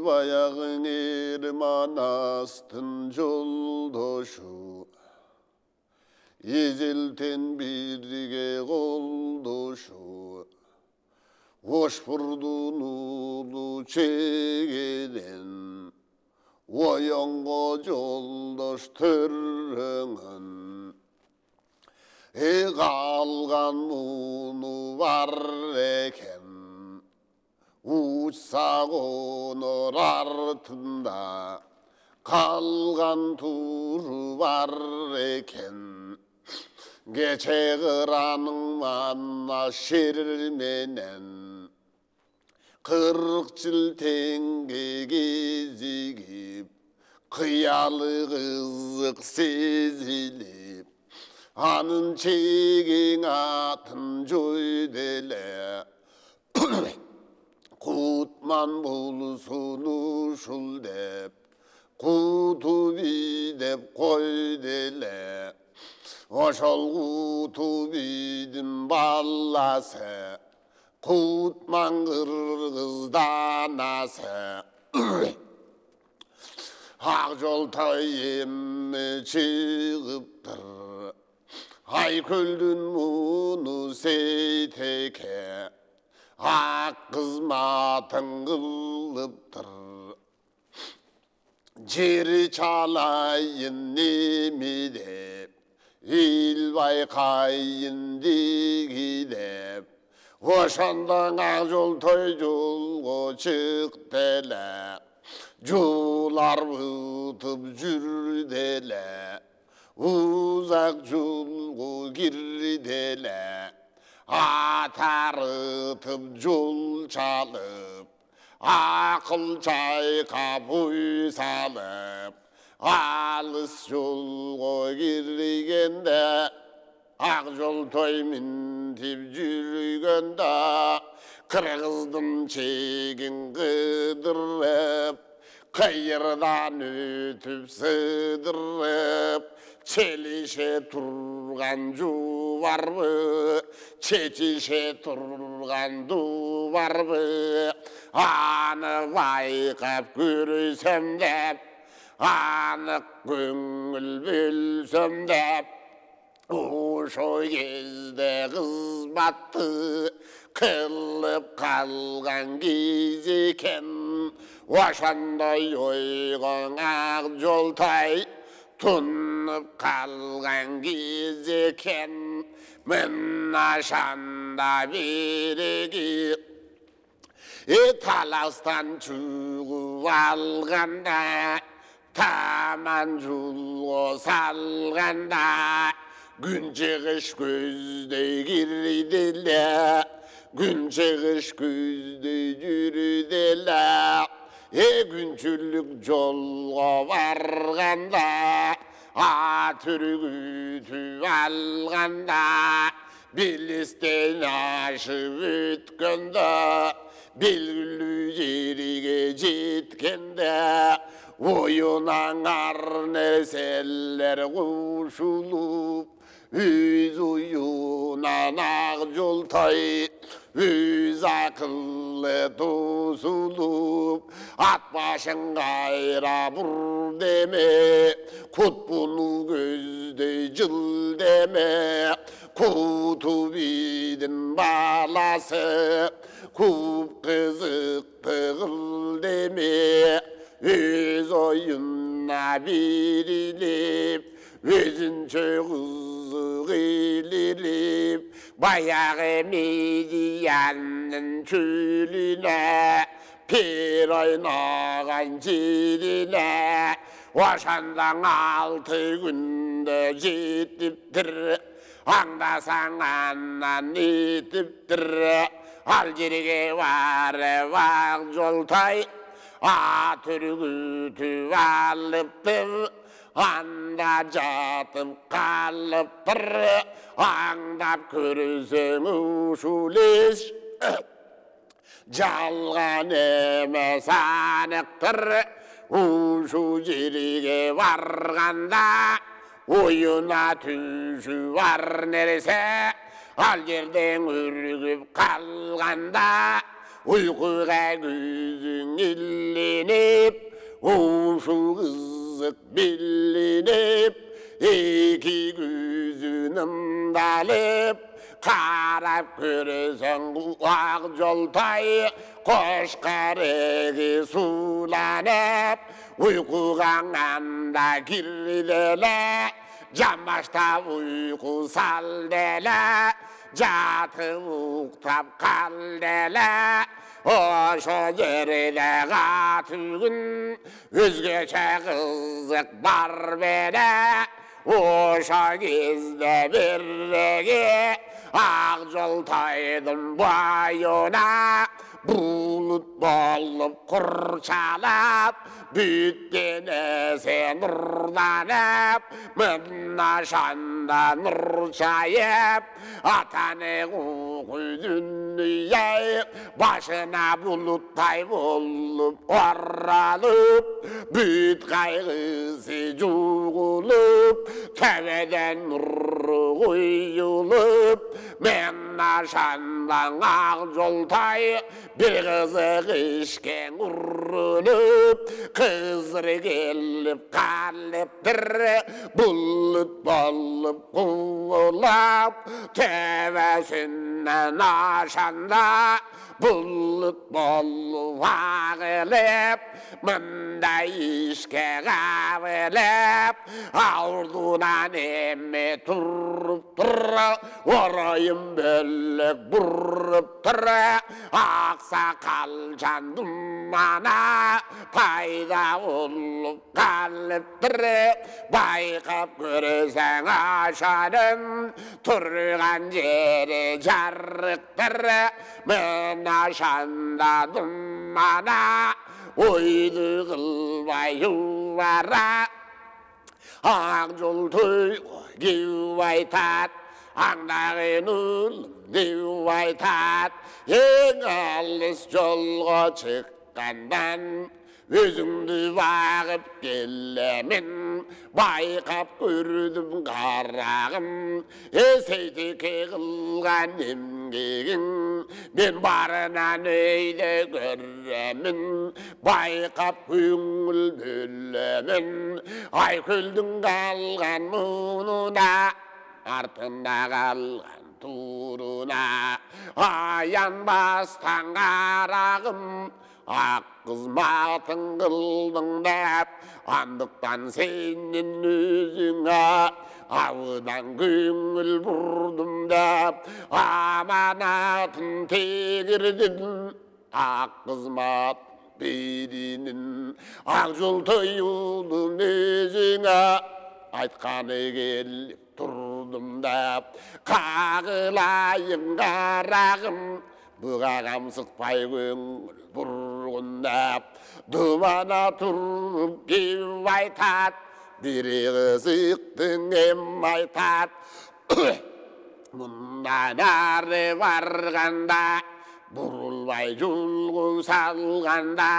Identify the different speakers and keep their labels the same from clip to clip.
Speaker 1: баяғың ерманастың жолдошу, ежелден бірге қолдошу, Ошбұрдың ұлы чегеден, оянға жолдаш түріңін. Қалған мұны бар екен, ұшса қоныр артында, қалған туры бар екен. Кеше қыраның мана шерменен, 40 жыл теңге кезігіп, қиялы қызық сезіліп, анын чегең атын жойделе, құтман болсын ушыл деп, құты бидеп қойделе. Ошол құты бидin баласы, құтман қырғыздан асы. Ақ жолтай емі шығыптыр, ай көлдің мұны сейтеке, ақ қызматын қылыптыр. Жері чалайын неме деп, ел байқайын деги деп, ошондон ақ жолтай жолго чыктеле, жолар бұтып жүрделе, ұзақ жолға кирделе, атарытып жол чалып, ақыл чайқап ой салып, алыс жолға киргенде, ақ жолтай мінтіп жүргенде, қырғыздың чегін қыдырып, қайырдан өтіп сыдырып, челише тұрған жу барбы, четише тұрған ду барбы, анық байқап көрсем деп, анық көңіл бөлсем деп, ошо кезде қызматты қылып қалған кез екен. Ошандай ойғың ақ жолтай тұнып қалған кез екен. Мына шанда береге таластан чүгіп алғанда, таман жолға салғанда, күн шығыш көздей кирделе, күн шығыш көздей жүрделе. Күншілік жолға барғанда, ат үргітіп алғанда, белестен ашып өткенде, белгілі жерге жеткенде, ойынан ар нәрселер қушылып, өз ойынан ақ жолтай, өз ақылы тосылып, ат башын қайра бұр деме, құт бұны көздей жыл деме, құты бидің баласы, көп қызықты қыл деме, өз ойына беріліп, өзінше қызық елелеп, баяғы медианның чөліне, пер ойнаған жеріне, ошандан 6 күнде жетіптір, аңдасаң аннан етіптір, ал жерге барып ақ жолтай, ат үргітіп алыптыр, анда жатып қалыптыр, аңдап көрсең ушулеш, жалған емес анықтыр, ушу жерге барғанда, ойына түші бар нәрсе, 알gerden ürgüp kalganda uykuga gözün illenip uşu kızık billenip iki gözünüm dalıp karap göresen ak joltay koşkarıgı sulanıp uykuga anda girdele Camaşta uyku saldele, catıp uktap kaldele, oşo yerde katılgın, özgeçe kızık bar bele, oşo gizde birlegi, ak joltaydım boyuna, bulut bolup kurçalap, büttenese nurlanıp, mınna şanda nur çayıp, atanı kukuy dünyayı, başına buluttay bulup oralıp, büt kaygısı cuğulup, teveden nuru kuyulup, mınna şandan ak joltay, bir kızık işken urulup, kızır gelip kalıptır, bulut bolup kuğulap, tevesinden aşanda, bulut bolup ağılıp, mında işke kavılıp, avdudan emme turup dur, orayım böllük burup dur, aksakal can dumana, payda olup kalıptır, baykap görsen aşanın, turgan yeri jarıktır, men aşanda dumana, oydu kılbay yuvara, ak jol tüy givay tat, Andağının divay tat, en alыс jolga çıkkandan, özümdü bağıp gelemin, baykap gördüm karağım, eseytike kılgan emgegin, ben barınan öyle göremin, baykap köngül bölemin, ay küldün kalgan mununa, артында қалған турuna аянбастан қарағым ақ қызматын қылдың деп андықтан сенен өзіңе ауыдан көңіл бұрдым деп аманатын тегірдің ақ қызмат берінің ақ жол тойылдың өзіңе айтқаны келіп тұрдым деп қағылайын қарағым бұғағам сықпай көңіл бұрғын деп думана тұрып кеп айтат бере қызықтың ем айтат мұндан ары барғанда бұрылбай жолғы салғанда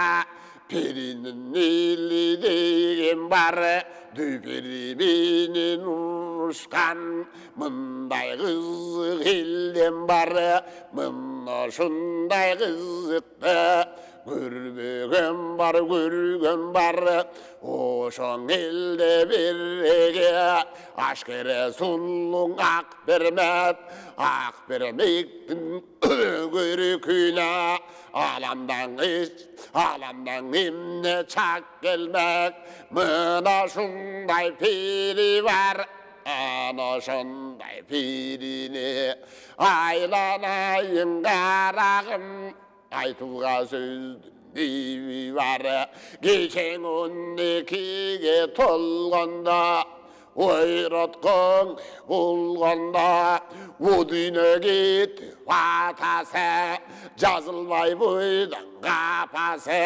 Speaker 1: перінің елі деген бары дөпері менен ұрышқан мұндай қызық елден бары мұны шындай қызықты көрбеген бар көрген бар ошон елде береге ашкере сұлуң ақ бермектің көрі күні аламдан емне чак келмек мына шундай пери бар ана шундай перине айланайын қарағым айтуға сөздің небі бар кешен 12-ге толғанда ойратқан болғанда о дүние кетіп атасы жазылмай бойдан қапасы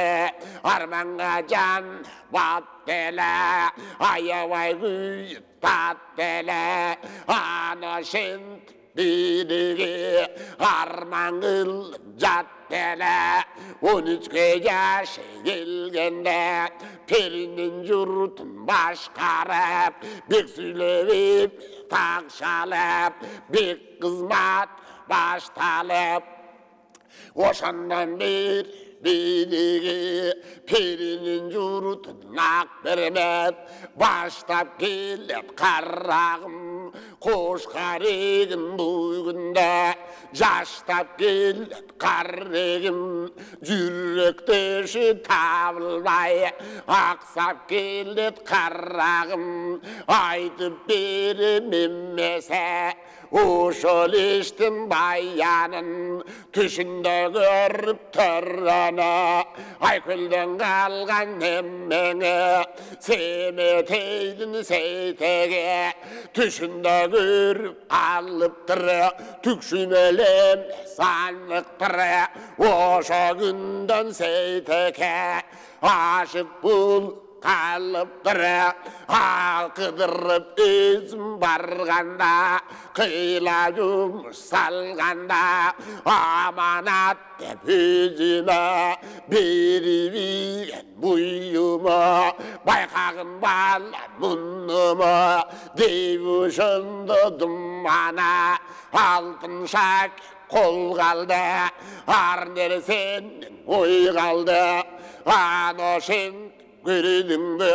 Speaker 1: арманға жан баттелі аябай күйіп таттелі ана шент 비리기 арманыл жаттеле 13 жашы келгенде перінің жұртын башқарып бек сөйлеп тақшалып бек қызмат башталып ошандан бері билиги перінің жұртын ақ бермет баштап келет қарағым қош қарегім бүгінде жаштап келет қарегім жүректеші табылмай ақсап келет қарағым айтып беремесе ошол иштин баянын түшүндө көрүп тұраны айкөлдөн калган немеңе семетейдин сейтеге түшүндө көрүп алыптыр түкшүмөлем саныктыр ошо күндөн сейтеге ашык бул қалыптыр ақыдырып өзім барғанда қила жұмыс салғанда аманат деп өзіме беріп иген бұйымы байқағын бала мұнымы деп ұшындыдым ана алтын шак қол қалды ар нәрсенің ой қалды аношен көрдіңді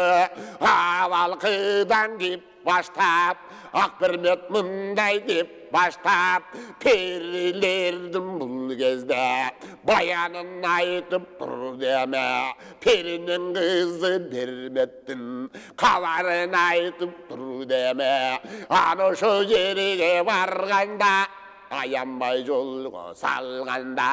Speaker 1: авалқыдан деп баштап ақбермет мұндай деп баштап перилердің бұл кезде баянын айтып тұр деме перінің қызы берметтің хабарын айтып тұр деме ошо жерге барғанда аянбай жолға салғанда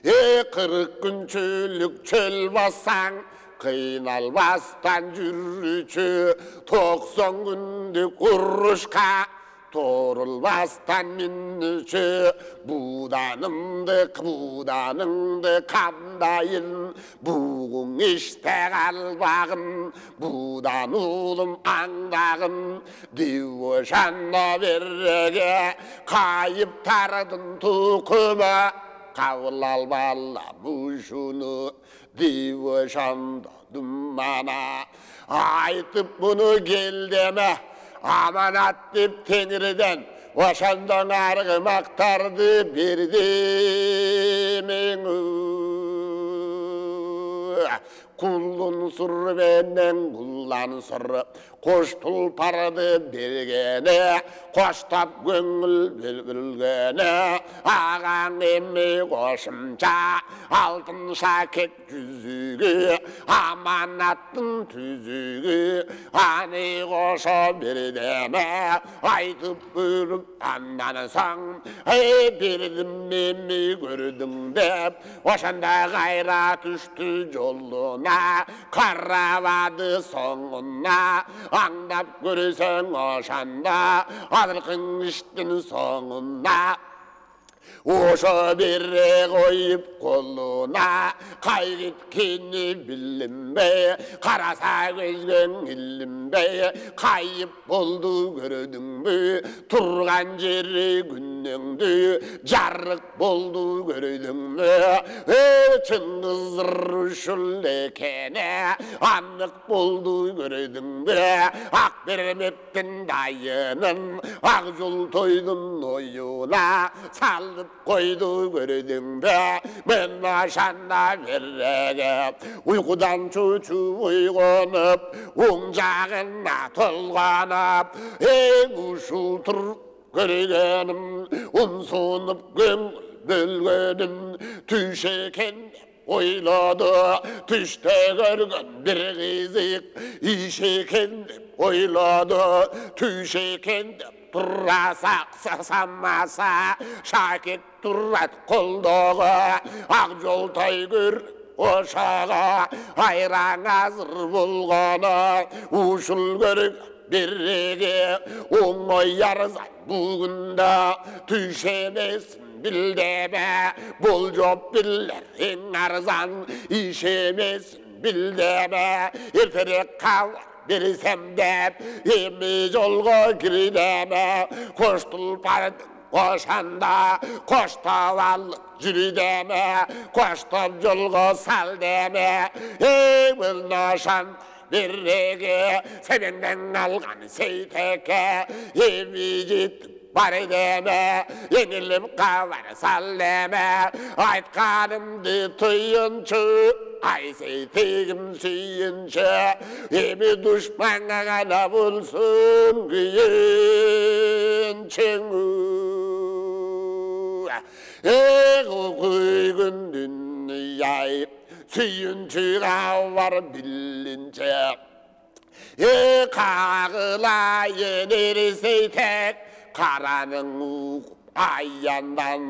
Speaker 1: 40 күн чөлік чөл бассаң қиналбастан жүруші 90 күндік ұрышқа торылбастан мінуші буданыңды қамдайын бұғың іште қалбағын будан ұлым аңдағын деу жанна береге қайып тардың тұқымы қабыл албала бұшыны деу жандадым мана айтып бұны келдеме аманат деп теңірден ошандан арғы мақтарды бердемең құлын сұр менен құлан сұр қош тұлпарды бергені қоштап көңіл бөлгені ағаң еме қошымша алтын шакек жүзігі аманаттың түзігі аны қоша бердеме айтып көріп андан соң бердім еме көрдің деп ошанда қайра түшті жолына қарабады соңына аңдап көрсең ошанда адырқың іштің соңына ошо бере қойып қолына қай кеткені білінбей қараса көзгің ілінбей қайып болды көрдің бе тұрған жері күніңді жарық болды көрдің бе шыңғыз рушыл екені анық болды көрдің бе ақ берметтің дайынын ақ жол тойдың ойына салдып қойды көрдің бе мен ашанда береге ұйқыдан чүчу ұйғанып оң жағына толғанып ең ұшыл тұр көргенім ұнсынып көңіл бөлгенім түш екен ойлады түште көрген бір қызық иш екен деп ойлады түш екен деп тұра самаса шакек тұрат қолдағы ақ жол тайгөр ошаға айраң азыр болғаны ушыл көрік береге оңой арзан бүгінді түшемесін білдеме бұл жоп білер ең арзан ишемесін білдеме ертерек қалар берсемдеп эми жолго кирдеме коштулпар кошанда коштоп ал жүрү деме коштоп жолго сал деме бул ношан береге себенден алган сейтекке эми жетип бар деме еңилип кабар сал деме айтканымды туйунчу ай сейтегим сүйүнчү эми душманга гана болсун күйүнчүң күйгүн дүнияй сүйүнчүгө бар билинче кагыла енер сейтек караның аяндан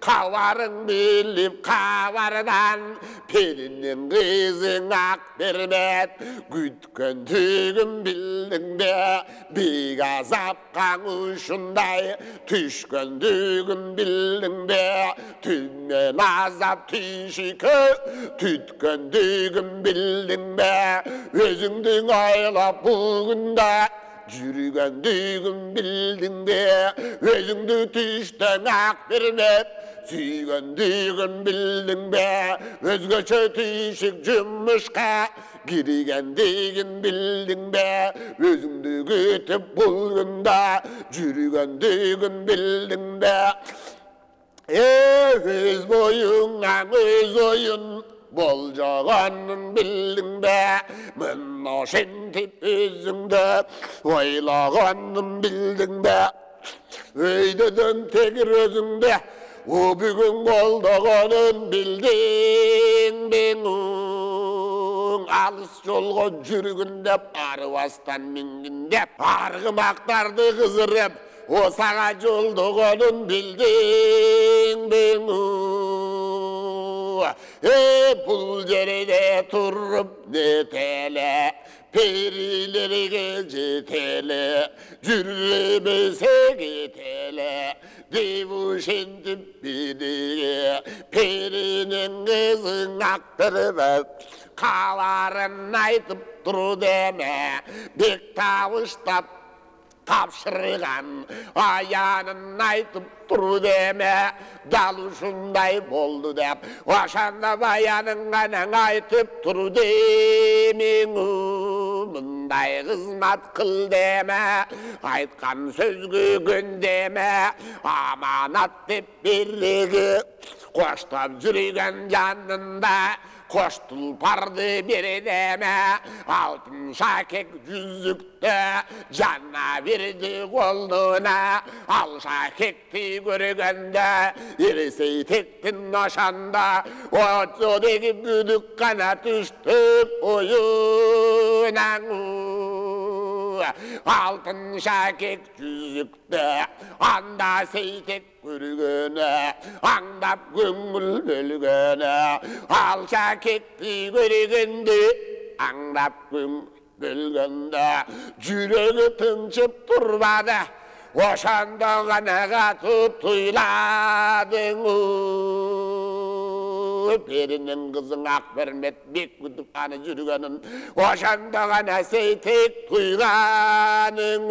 Speaker 1: кабарың билип кабардан перинин кызың ак бермет күткөндүгүн билдиң бе бек азапка ушундай түшкөндүгүн билдиң бе түнөн азап түйшүккө түткөндүгүн билдиң бе өзүңдү ойлоп бүгүндө жүргөндүгүн билдиң бе өзүңдү түштөн ак бермеп сүйгөндүгүн билдиң бе өзгөчө түйшүк жумушка киргендигин билдиң бе өзүңдү күтүп булгунда жүргөндүгүн билдиң бе өз боюңа өз оюн болжогонун билдиң бе мына ошентип өзүңдү ойлогонун билдиң бе өйдөдөн тегир өзүңдү бүгүн колдогонун билдиң бе алыс жолго жүргүн деп арыбастан мингин деп аргымактарды кызырып осага жолдогонун билдиң бе бул жерде туруп нетеле перилерге жетеле жүрбесе кетеле деп ушинтип бириге перинин кызын актырып кабарын айтып тур деме бек табыштап тапшырган аянын айтып тур деме дал ушундай болду деп ошондо баянын гана айтып тур демең мындай кызмат кыл деме айткан сөзгө көндөмө аманат деп береги коштоп жүргөн жанында кош тулпарды бере деме алтын шакек жүзүктө жана берди колуна ал шакекти көргөндө эрсейтектин ошондо отодеги бүдүк гана түштү оюна алтын шакек жүзүктө анда сейтек көргөнү аңдап көңүл бөлгөнү ал шакекти көргөндө аңдап көңүл бөлгөндө жүрөгү тынчып турбады ошондо гана катып туйладың перинин кызын ак бермет бек күтүп аны жүргөнүн ошондо гана сейтек туйганың